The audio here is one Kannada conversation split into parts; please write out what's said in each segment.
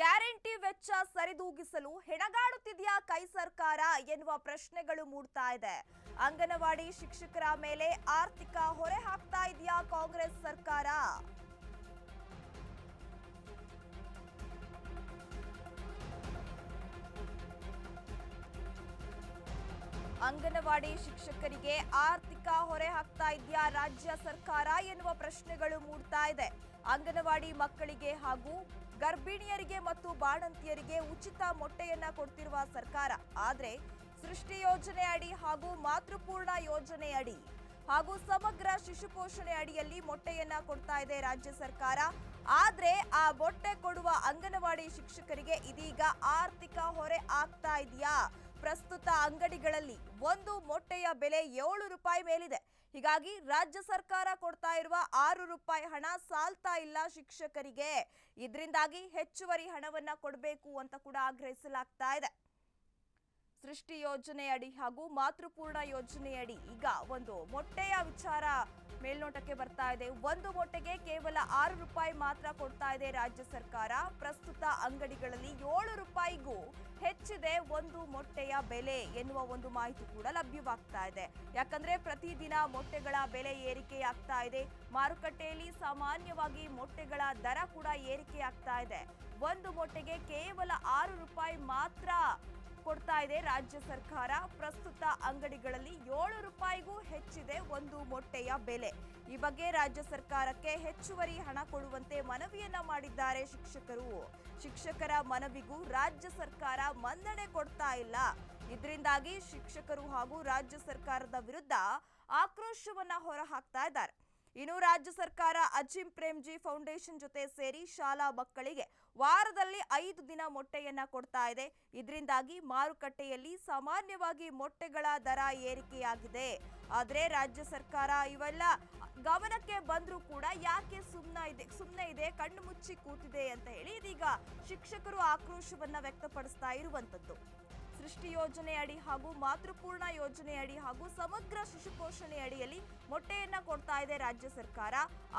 ಗ್ಯಾರಂಟಿ ವೆಚ್ಚ ಸರಿದೂಗಿಸಲು ಹೆಣಗಾಡುತ್ತಿದೆಯಾ ಕೈ ಸರ್ಕಾರ ಎನ್ನುವ ಪ್ರಶ್ನೆಗಳು ಮೂಡ್ತಾ ಇದೆ. ಅಂಗನವಾಡಿ ಶಿಕ್ಷಕರ ಮೇಲೆ ಆರ್ಥಿಕ ಹೊರೆ ಹಾಕ್ತಾ ಇದೆಯಾ ಕಾಂಗ್ರೆಸ್ ಸರ್ಕಾರ? ಅಂಗನವಾಡಿ ಶಿಕ್ಷಕರಿಗೆ ಆರ್ಥಿಕ ಹೊರೆ ಹಾಕ್ತಾ ಇದೆಯಾ ರಾಜ್ಯ ಸರ್ಕಾರ ಎನ್ನುವ ಪ್ರಶ್ನೆಗಳು ಮೂಡ್ತಾ ಇದೆ. ಅಂಗನವಾಡಿ ಮಕ್ಕಳಿಗೆ ಹಾಗೂ ಗರ್ಭಿಣಿಯರಿಗೆ ಮತ್ತು ಬಾಣಂತಿಯರಿಗೆ ಉಚಿತ ಮೊಟ್ಟೆಯನ್ನ ಕೊಡ್ತಿರುವ ಸರ್ಕಾರ, ಆದ್ರೆ ಸೃಷ್ಟಿ ಯೋಜನೆ ಅಡಿ ಹಾಗೂ ಮಾತೃಪೂರ್ಣ ಯೋಜನೆ ಅಡಿ ಹಾಗೂ ಸಮಗ್ರ ಶಿಶು ಪೋಷಣೆ ಅಡಿಯಲ್ಲಿ ಮೊಟ್ಟೆಯನ್ನ ಕೊಡ್ತಾ ಇದೆ ರಾಜ್ಯ ಸರ್ಕಾರ. ಆದ್ರೆ ಆ ಮೊಟ್ಟೆ ಕೊಡುವ ಅಂಗನವಾಡಿ ಶಿಕ್ಷಕರಿಗೆ ಇದೀಗ ಆರ್ಥಿಕ ಹೊರೆ ಆಗ್ತಾ ಇದೆಯಾ? ಪ್ರಸ್ತುತ ಅಂಗಡಿಗಳಲ್ಲಿ ಒಂದು ಮೊಟ್ಟೆಯ ಬೆಲೆ 7 ರೂಪಾಯಿ ಮೇಲಿದೆ. ಹೀಗಾಗಿ ರಾಜ್ಯ ಸರ್ಕಾರ ಕೊಡ್ತಾ ಇರುವ 6 ರೂಪಾಯಿ ಹಣ ಸಾಲ್ತಾ ಇಲ್ಲ ಶಿಕ್ಷಕರಿಗೆ. ಇದರಿಂದಾಗಿ ಹೆಚ್ಚುವರಿ ಹಣವನ್ನ ಕೊಡಬೇಕು ಅಂತ ಕೂಡ ಆಗ್ರಹಿಸಲಾಗ್ತಾ ಇದೆ. ಸೃಷ್ಟಿ ಯೋಜನೆಯಡಿ ಹಾಗೂ ಮಾತೃಪೂರ್ಣ ಯೋಜನೆಯಡಿ ಈಗ ಒಂದು ಮೊಟ್ಟೆಯ ವಿಚಾರ ಮೇಲ್ನೋಟಕ್ಕೆ ಬರ್ತಾ ಇದೆ. ಒಂದು ಮೊಟ್ಟೆಗೆ ಕೇವಲ 6 ರೂಪಾಯಿ ಮಾತ್ರ ಕೊಡ್ತಾ ಇದೆ ರಾಜ್ಯ ಸರ್ಕಾರ. ಪ್ರಸ್ತುತ ಅಂಗಡಿಗಳಲ್ಲಿ 7 ರೂಪಾಯಿಗೂ ಹೆಚ್ಚಿದೆ ಒಂದು ಮೊಟ್ಟೆಯ ಬೆಲೆ ಎನ್ನುವ ಒಂದು ಮಾಹಿತಿ ಕೂಡ ಲಭ್ಯವಾಗ್ತಾ ಇದೆ. ಯಾಕಂದ್ರೆ ಪ್ರತಿದಿನ ಮೊಟ್ಟೆಗಳ ಬೆಲೆ ಏರಿಕೆಯಾಗ್ತಾ ಇದೆ. ಮಾರುಕಟ್ಟೆಯಲ್ಲಿ ಸಾಮಾನ್ಯವಾಗಿ ಮೊಟ್ಟೆಗಳ ದರ ಕೂಡ ಏರಿಕೆಯಾಗ್ತಾ ಇದೆ. ಒಂದು ಮೊಟ್ಟೆಗೆ ಕೇವಲ 6 ರೂಪಾಯಿ ಮಾತ್ರ ಕೊಡ್ತಾ ಇದೆ ರಾಜ್ಯ ಸರ್ಕಾರ. ಪ್ರಸ್ತುತ ಅಂಗಡಿಗಳಲ್ಲಿ 7 ರೂಪಾಯಿಗೂ ಹೆಚ್ಚಿದೆ ಒಂದು ಮೊಟ್ಟೆಯ ಬೆಲೆ. ಈ ಬಗ್ಗೆ ರಾಜ್ಯ ಸರ್ಕಾರಕ್ಕೆ ಹೆಚ್ಚುವರಿ ಹಣ ಕೊಡುವಂತೆ ಮನವಿಯನ್ನ ಮಾಡಿದ್ದಾರೆ ಶಿಕ್ಷಕರು. ಶಿಕ್ಷಕರ ಮನವಿಗೂ ರಾಜ್ಯ ಸರ್ಕಾರ ಮನ್ನಣೆ ಕೊಡ್ತಾ ಇಲ್ಲ. ಇದರಿಂದಾಗಿ ಶಿಕ್ಷಕರು ಹಾಗೂ ರಾಜ್ಯ ಸರ್ಕಾರದ ವಿರುದ್ಧ ಆಕ್ರೋಶವನ್ನ ಹೊರಹಾಕ್ತಾ ಇದ್ದಾರೆ. ಇನ್ನು ರಾಜ್ಯ ಸರ್ಕಾರ ಅಜಿಂ ಪ್ರೇಮ್ಜಿ ಫೌಂಡೇಶನ್ ಜೊತೆ ಸೇರಿ ಶಾಲಾ ಮಕ್ಕಳಿಗೆ ವಾರದಲ್ಲಿ 5 ದಿನ ಮೊಟ್ಟೆಯನ್ನ ಕೊಡ್ತಾ ಇದೆ. ಇದರಿಂದಾಗಿ ಮಾರುಕಟ್ಟೆಯಲ್ಲಿ ಸಾಮಾನ್ಯವಾಗಿ ಮೊಟ್ಟೆಗಳ ದರ ಏರಿಕೆಯಾಗಿದೆ. ಆದರೆ ರಾಜ್ಯ ಸರ್ಕಾರ ಇವೆಲ್ಲ ಗಮನಕ್ಕೆ ಬಂದರೂ ಕೂಡ ಯಾಕೆ ಸುಮ್ಮನೆ ಇದೆ, ಕಣ್ಣು ಮುಚ್ಚಿ ಕೂತಿದೆ ಅಂತ ಹೇಳಿ ಇದೀಗ ಶಿಕ್ಷಕರು ಆಕ್ರೋಶವನ್ನ ವ್ಯಕ್ತಪಡಿಸ್ತಾ ಇರುವಂತದ್ದು. ಸೃಷ್ಟಿ ಯೋಜನೆ ಅಡಿ ಹಾಗೂ ಮಾತೃಪೂರ್ಣ ಯೋಜನೆ ಅಡಿ ಹಾಗೂ ಸಮಗ್ರ ಶಿಶು ಪೋಷಣೆ ಅಡಿಯಲ್ಲಿ ಮೊಟ್ಟೆಯನ್ನ ಕೊಡ್ತಾ ಇದೆ ರಾಜ್ಯ ಸರ್ಕಾರ.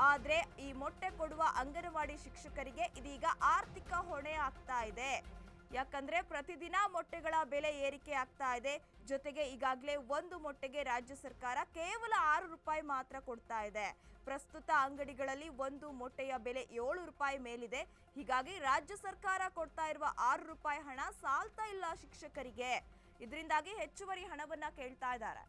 ಆದ್ರೆ ಈ ಮೊಟ್ಟೆ ಕೊಡುವ ಅಂಗನವಾಡಿ ಶಿಕ್ಷಕರಿಗೆ ಇದೀಗ ಆರ್ಥಿಕ ಹೊಣೆ ಆಗ್ತಾ ಇದೆ. ಯಾಕಂದ್ರೆ ಪ್ರತಿದಿನ ಮೊಟ್ಟೆಗಳ ಬೆಲೆ ಏರಿಕೆ ಆಗ್ತಾ ಇದೆ. ಜೊತೆಗೆ ಈಗಾಗಲೇ ಒಂದು ಮೊಟ್ಟೆಗೆ ರಾಜ್ಯ ಸರ್ಕಾರ ಕೇವಲ 6 ರೂಪಾಯಿ ಮಾತ್ರ ಕೊಡ್ತಾ ಇದೆ. ಪ್ರಸ್ತುತ ಅಂಗಡಿಗಳಲ್ಲಿ ಒಂದು ಮೊಟ್ಟೆಯ ಬೆಲೆ 7 ರೂಪಾಯಿ ಮೇಲಿದೆ. ಹೀಗಾಗಿ ರಾಜ್ಯ ಸರ್ಕಾರ ಕೊಡ್ತಾ ಇರುವ 6 ರೂಪಾಯಿ ಹಣ ಸಾಲ್ತಾ ಇಲ್ಲ ಶಿಕ್ಷಕರಿಗೆ. ಇದರಿಂದಾಗಿ ಹೆಚ್ಚುವರಿ ಹಣವನ್ನ ಕೇಳ್ತಾ ಇದ್ದಾರೆ.